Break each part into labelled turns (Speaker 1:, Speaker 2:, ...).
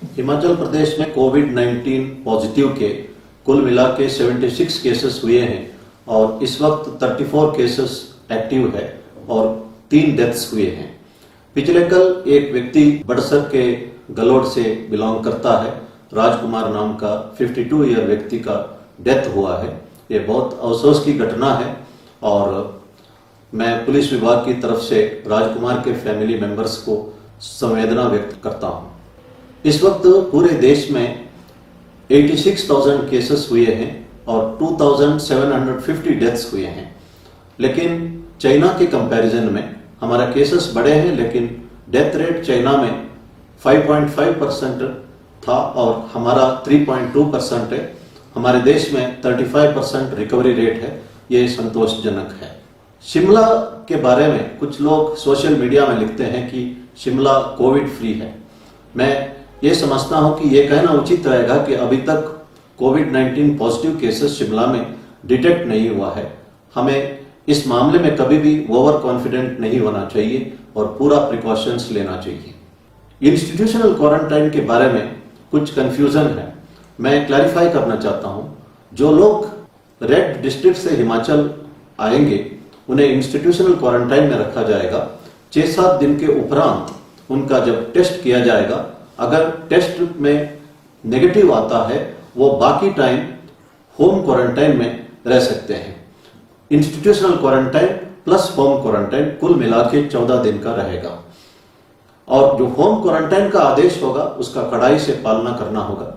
Speaker 1: हिमाचल प्रदेश में कोविड-19 पॉजिटिव के कुल मिला के 76 केसेस हुए हैं और इस वक्त 34 केसेस एक्टिव है और 3 डेथ्स हुए हैं। पिछले कल एक व्यक्ति बड़सर के गलोड से बिलोंग करता है, राजकुमार नाम का 52 ईयर व्यक्ति का डेथ हुआ है। ये बहुत अफसोस की घटना है और मैं पुलिस विभाग की तरफ से राजकुमार के फैमिली मेंबर्स को संवेदना व्यक्त करता हूं। इस वक्त पूरे देश में 86,000 केसेस हुए हैं और 2,750 डेथ्स हुए हैं, लेकिन चाइना के कंपैरिजन में हमारा केसेस बढ़े हैं, लेकिन डेथ रेट चाइना में 5.5% था और हमारा 3.2% है। हमारे देश में 35% रिकवरी रेट है। ये संतोषजनक है। शिमला के बारे में कुछ लोग सोशल मीडिया में लिखते हैं कि शिमला कोविड फ्री है। मैं ये समझता हूं कि ये कहना उचित रहेगा कि अभी तक कोविड-19 पॉजिटिव केसेस शिमला में डिटेक्ट नहीं हुआ है। हमें इस मामले में कभी भी ओवर कॉन्फिडेंट नहीं होना चाहिए और पूरा प्रिकॉशंस लेना चाहिए। इंस्टीट्यूशनल क्वारंटाइन के बारे में कुछ कंफ्यूजन है, मैं क्लैरिफाई करना चाहता हूं। जो लोग रेड डिस्ट्रिक्ट से हिमाचल आएंगे उन्हें इंस्टीट्यूशनल क्वारंटाइन में रखा जाएगा। 6-7 दिन के उपरांत उनका जब टेस्ट किया जाएगा, अगर टेस्ट में नेगेटिव आता है वो बाकी टाइम होम क्वारंटाइन में रह सकते हैं। Institutional quarantine plus home quarantine कुल मिला के 14 दिन का रहेगा और जो होम क्वारंटाइन का आदेश होगा उसका कड़ाई से पालना करना होगा।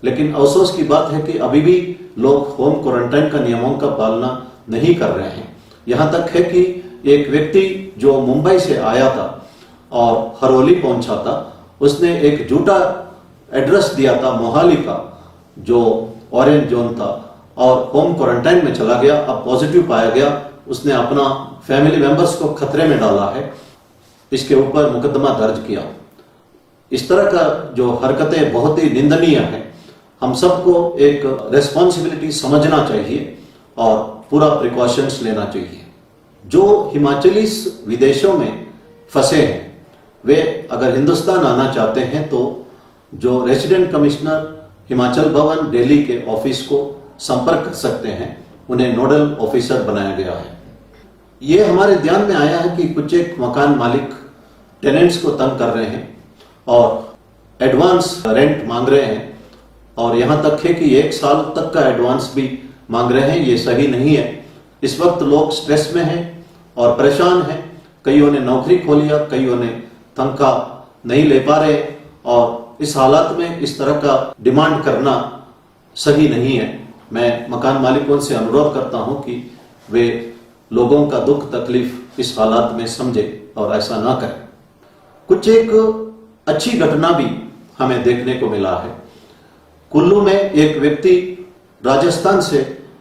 Speaker 1: लेकिन अफसोस की बात है कि अभी भी लोग होम क्वारंटाइन का नियमों का पालना नहीं कर रहे हैं। यहां तक है कि एक व्यक्ति जो मुंबई से आया था और हरोली पहुंचा था, उसने एक झूठा एड्रेस दिया था मोहाली का जो ऑरेंज जोन था और होम क्वारंटाइन में चला गया। अब पॉजिटिव पाया गया, उसने अपना फैमिली मेंबर्स को खतरे में डाला है। इसके ऊपर मुकदमा दर्ज किया। इस तरह का जो हरकतें बहुत ही निंदनीय है। हम सबको एक रेस्पॉन्सिबिलिटी समझना चाहिए और पूरा प्रिकॉशंस लेना चाहिए। जो हिमाचली विदेशों में फंसे हैं वे अगर हिंदुस्तान आना चाहते हैं तो जो रेसिडेंट कमिश्नर हिमाचल भवन दिल्ली के ऑफिस को संपर्क कर सकते हैं। उन्हें नोडल ऑफिसर बनाया गया है। ये हमारे ध्यान में आया है कि कुछ एक मकान मालिक टेनेंट्स को तंग कर रहे हैं और एडवांस रेंट मांग रहे हैं और यहां तक है कि 1 साल तक का एडवांस भी मांग रहे हैं। ये सही नहीं है। इस वक्त लोग स्ट्रेस में हैं और परेशान हैं। कईयों ने नौकरी खो लिया, कईयों ने तनख्वाह नहीं ले पा रहे और इस हालात में इस तरह का डिमांड करना सही नहीं है। मैं मकान मालिकों से अनुरोध करता हूं कि वे लोगों का दुख तकलीफ इस हालात में समझे और ऐसा ना करें। कुछ एक अच्छी घटना भी हमें देखने को मिला है। कुल्लू में एक व्यक्ति राजस्थान से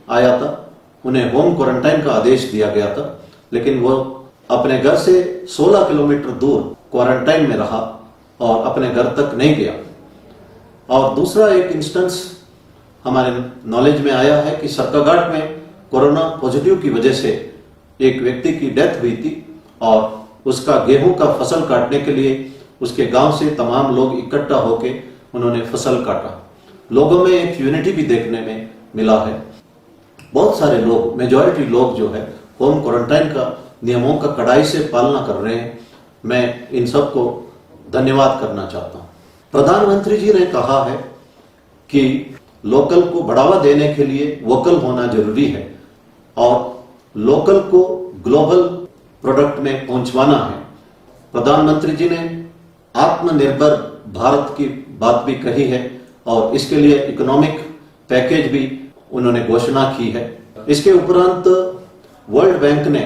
Speaker 1: आया था, उन्हें होम क्वारंटाइन का आदेश दिया गया था, लेकिन वो अपने घर से 16 किलोमीटर दूर क्वारंटाइन में रहा और अपने घर तक नहीं गया। और दूसरा एक इंस्टेंस हमारे नॉलेज में आया है कि सरकाघाट में कोरोना पॉजिटिव की वजह से एक व्यक्ति की डेथ हुई थी और उसका गेहूं का फसल काटने के लिए उसके गांव से तमाम लोग इकट्ठा होकर उन्होंने फसल काटा। लोगों में एक यूनिटी भी देखने में मिला है। बहुत सारे लोग, मेजॉरिटी लोग जो है होम क्वारंटाइन का नियमों का कड़ाई से पालना कर रहे हैं। मैं इन सबको धन्यवाद करना चाहता हूं। प्रधानमंत्री जी ने कहा है कि लोकल को बढ़ावा देने के लिए वोकल होना जरूरी है और लोकल को ग्लोबल प्रोडक्ट में पहुंचवाना है। प्रधानमंत्री जी ने आत्मनिर्भर भारत की बात भी कही है और इसके लिए इकोनॉमिक पैकेज भी उन्होंने घोषणा की है। इसके उपरांत वर्ल्ड बैंक ने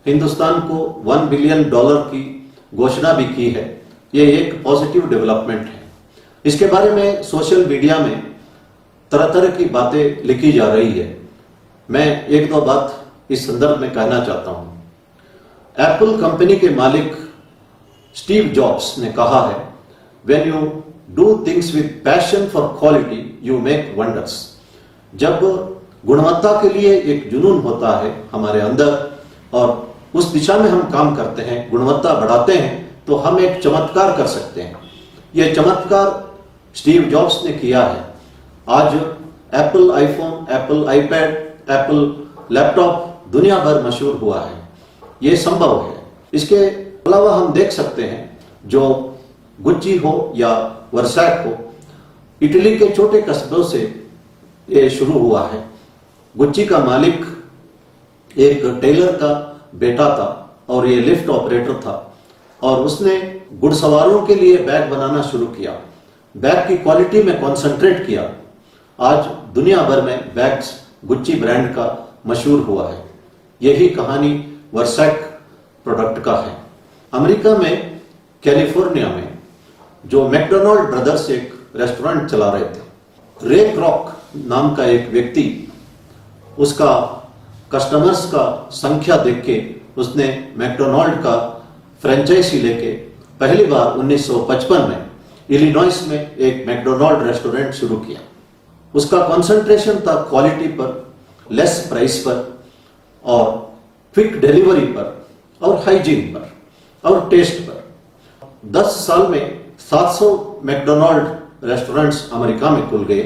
Speaker 1: हिंदुस्तान को $1 बिलियन की घोषणा भी की है। ये एक पॉजिटिव डेवलपमेंट है। इसके बारे में सोशल मीडिया में तरह तरह की बातें लिखी जा रही है। मैं 1-2 बात इस संदर्भ में कहना चाहता हूं। एप्पल कंपनी के मालिक स्टीव जॉब्स ने कहा है, when you do things with passion for quality you make wonders. जब गुणवत्ता के लिए एक जुनून होता है हमारे अंदर और उस दिशा में हम काम करते हैं, गुणवत्ता बढ़ाते हैं, तो हम एक चमत्कार कर सकते हैं। यह चमत्कार स्टीव जॉब्स ने किया है, आज Apple iPhone, Apple iPad, Apple laptop दुनिया भर मशहूर हुआ है। ये संभव है। इसके अलावा हम देख सकते हैं जो गुच्ची हो या वर्सैक हो, इटली के छोटे कस्बों से ये शुरू हुआ है। गुच्ची का मालिक एक टेलर का बेटा था और ये लिफ्ट ऑपरेटर था और उसने घुड़सवारों के लिए बैग बनाना शुरू किया। बैग की क्वालिटी में कॉन्सेंट्रेट किया। आज दुनिया भर में बैग्स गुच्ची ब्रांड का मशहूर हुआ है। यही कहानी वर्सैक प्रोडक्ट का है। अमेरिका में कैलिफोर्निया में जो मैकडोनाल्ड ब्रदर्स एक रेस्टोरेंट चला रहे थे, रे क्रॉक नाम का एक व्यक्ति, उसका कस्टमर्स का संख्या देख के उसने मैकडोनाल्ड का फ्रेंचाइजी लेके पहली बार 1955 में इलिनॉइस में एक मैकडोनाल्ड रेस्टोरेंट शुरू किया। उसका कंसंट्रेशन था क्वालिटी पर, लेस प्राइस पर और क्विक डिलीवरी पर और हाइजीन पर और टेस्ट पर। 10 साल में 700 मैकडोनाल्ड रेस्टोरेंट्स अमेरिका में खुल गए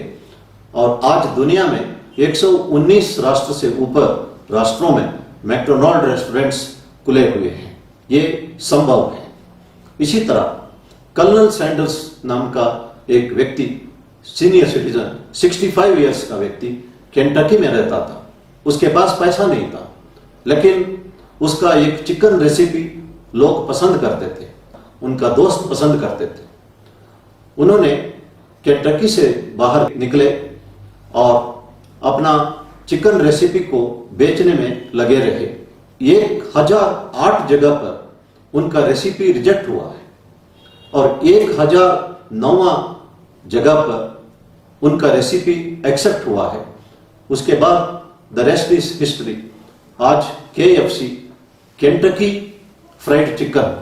Speaker 1: और आज दुनिया में 119 राष्ट्र से ऊपर राष्ट्रों में मैकडोनाल्ड रेस्टोरेंट्स खुले हुए हैं। ये संभव है। इसी तरह कर्नल सैंडर्स नाम का एक व्यक्ति, सीनियर सिटीजन, 65 इयर्स का व्यक्ति, केंटकी में रहता था। उसके पास पैसा नहीं था, लेकिन उसका एक चिकन रेसिपी लोग पसंद करते थे, उनका दोस्त पसंद करते थे। उन्होंने केंटकी से बाहर निकले और अपना चिकन रेसिपी को बेचने में लगे रहे। 1008 जगह पर उनका रेसिपी रिजेक्ट हुआ है और 1009वां जगह पर उनका रेसिपी एक्सेप्ट हुआ है। उसके बाद द रेस्ट इज हिस्ट्री। आज KFC, केंटकी फ्राइड चिकन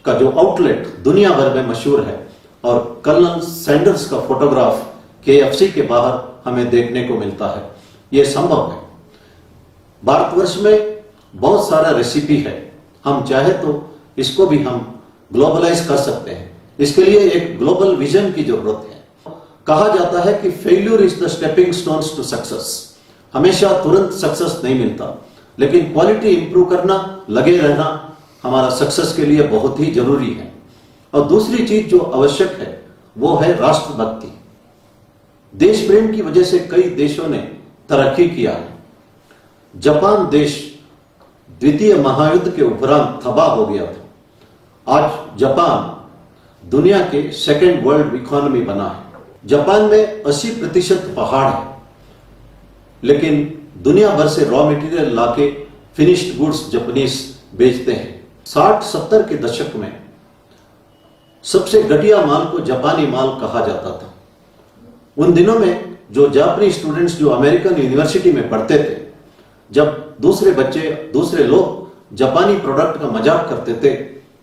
Speaker 1: का जो आउटलेट दुनिया भर में मशहूर है और कर्नल सैंडर्स का फोटोग्राफ KFC के बाहर हमें देखने को मिलता है। यह संभव है। भारतवर्ष में बहुत सारा रेसिपी है। हम चाहे तो इसको भी हम ग्लोबलाइज कर सकते हैं। इसके लिए एक ग्लोबल विजन की जरूरत है। कहा जाता है कि failure is the stepping stones to success. हमेशा तुरंत सक्सेस नहीं मिलता, लेकिन क्वालिटी इंप्रूव करना, लगे रहना हमारा सक्सेस के लिए बहुत ही जरूरी है। और दूसरी चीज जो आवश्यक है वो है राष्ट्रभक्ति। देश प्रेम की वजह से कई देशों ने तरक्की किया है। जापान देश द्वितीय महायुद्ध के उपरांत तबाह हो गया था। आज जापान दुनिया के सेकेंड वर्ल्ड इकोनॉमी बना है। जापान में 80% पहाड़ है, लेकिन दुनिया भर से रॉ मटेरियल लाके फिनिश्ड गुड्स जापानीज बेचते हैं। 60-70 के दशक में सबसे घटिया माल को जापानी माल कहा जाता था। उन दिनों में जो जापानी स्टूडेंट्स जो अमेरिकन यूनिवर्सिटी में पढ़ते थे, जब दूसरे बच्चे, दूसरे लोग जापानी प्रोडक्ट का मजाक करते थे,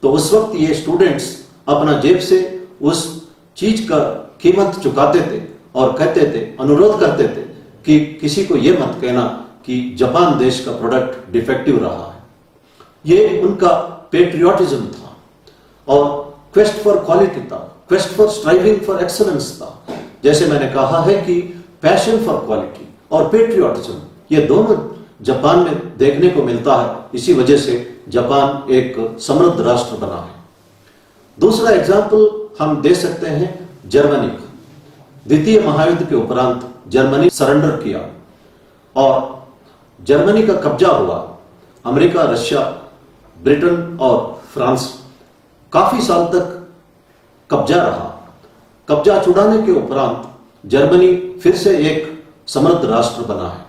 Speaker 1: तो उस वक्त ये स्टूडेंट्स अपना जेब से उस चीज का कीमत चुकाते थे और कहते थे, अनुरोध करते थे कि किसी को यह मत कहना कि जापान देश का प्रोडक्ट डिफेक्टिव रहा है। ये उनका पेट्रियोटिज्म था और क्वेस्ट फॉर क्वालिटी था, quest for striving for excellence था। जैसे मैंने कहा है कि पैशन फॉर क्वालिटी और पेट्रियोटिज्म, ये दोनों जापान में देखने को मिलता है। इसी वजह से जापान एक समृद्ध राष्ट्र बना है। दूसरा एग्जाम्पल हम दे सकते हैं जर्मनी का। द्वितीय महायुद्ध के उपरांत जर्मनी सरेंडर किया और जर्मनी का कब्जा हुआ। अमेरिका, रशिया, ब्रिटेन और फ्रांस काफी साल तक कब्जा रहा। कब्जा छुड़ाने के उपरांत जर्मनी फिर से एक समृद्ध राष्ट्र बना है।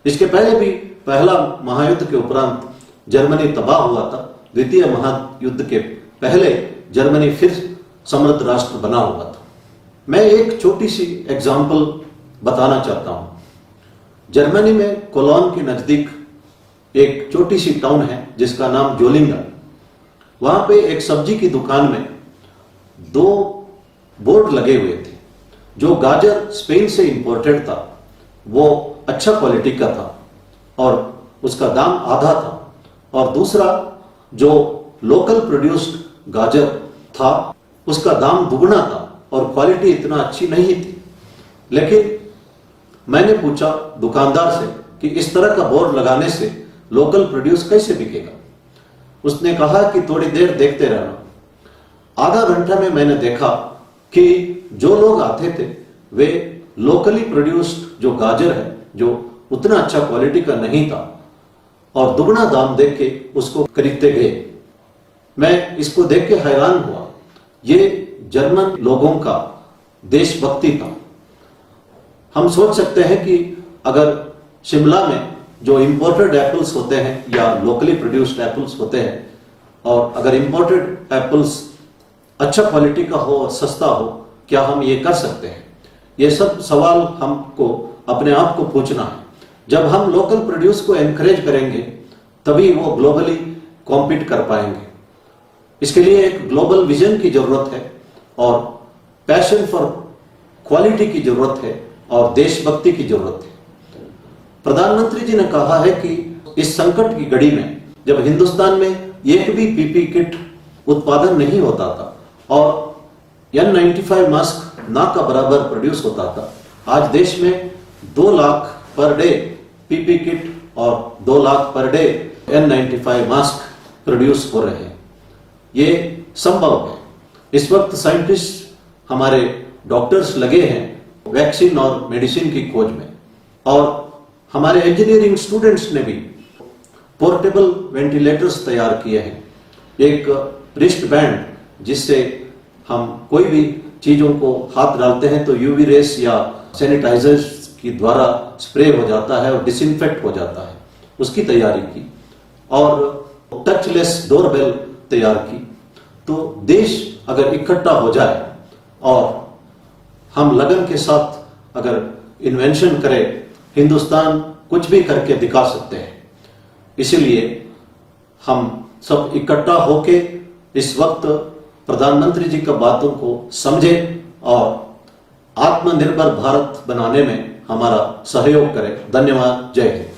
Speaker 1: इसके पहले भी पहला महायुद्ध के उपरांत जर्मनी तबाह हुआ था। द्वितीय महायुद्ध के पहले जर्मनी फिर समृद्ध राष्ट्र बना हुआ था। मैं एक छोटी सी एग्जाम्पल बताना चाहता हूं। जर्मनी में कोलोन के नजदीक एक छोटी सी टाउन है जिसका नाम जोलिंगन। वहां पे एक सब्जी की दुकान में 2 बोर्ड लगे हुए थे। जो गाजर स्पेन से इंपोर्टेड था वो अच्छा क्वालिटी का था और उसका दाम आधा था, और दूसरा जो लोकल प्रोड्यूस्ड गाजर था उसका दाम दुगना था और क्वालिटी इतना अच्छी नहीं थी। लेकिन मैंने पूछा दुकानदार से कि इस तरह का बोर्ड लगाने से लोकल प्रोड्यूस कैसे बिकेगा। उसने कहा कि थोड़ी देर देखते रहना। आधा घंटा में मैंने देखा कि जो लोग आते थे वे लोकली प्रोड्यूस्ड जो गाजर है जो उतना अच्छा क्वालिटी का नहीं था और दुगना दाम देख के उसको खरीदते गए। मैं इसको देख के हैरान हुआ। ये जर्मन लोगों का देशभक्ति था। हम सोच सकते हैं कि अगर शिमला में जो इंपोर्टेड एप्पल्स होते हैं या लोकली प्रोड्यूस्ड एप्पल्स होते हैं और अगर इंपोर्टेड एप्पल्स अच्छा क्वालिटी का हो, सस्ता हो, क्या हम ये कर सकते हैं? ये सब सवाल हमको अपने आप को पूछना है। जब हम लोकल प्रोड्यूस को एनकरेज करेंगे तभी वो ग्लोबली कॉम्पीट कर पाएंगे। इसके लिए एक ग्लोबल विजन की जरूरत है और पैशन फॉर क्वालिटी की जरूरत है और देशभक्ति की जरूरत है। प्रधानमंत्री जी ने कहा है कि इस संकट की घड़ी में जब हिंदुस्तान में एक भी पीपी किट उत्पादन नहीं होता था और N95 मास्क ना का बराबर प्रोड्यूस होता था, आज देश में 2 lakh per day PP kit और 2 lakh per day N95 mask produce हो रहे हैं। ये संभव है। इस वक्त साइंटिस्ट, हमारे डॉक्टर्स लगे हैं वैक्सीन और मेडिसिन की खोज में और हमारे इंजीनियरिंग स्टूडेंट्स ने भी पोर्टेबल वेंटिलेटर्स तैयार किए हैं। एक रिस्ट बैंड जिससे हम कोई भी चीजों को हाथ डालते हैं तो यूवी रेस या सैनिटाइजर्स के द्वारा स्प्रे हो जाता है और डिसइंफेक्ट हो जाता है, उसकी तैयारी की और टचलेस डोरबेल तैयार की। तो देश अगर इकट्ठा हो जाए और हम लगन के साथ अगर इन्वेंशन करें, हिंदुस्तान कुछ भी करके दिखा सकते हैं। इसलिए हम सब इकट्ठा होके इस वक्त प्रधानमंत्री जी की बातों को समझें और आत्मनिर्भर भारत बनाने में हमारा सहयोग करें। धन्यवाद। जय हिंद।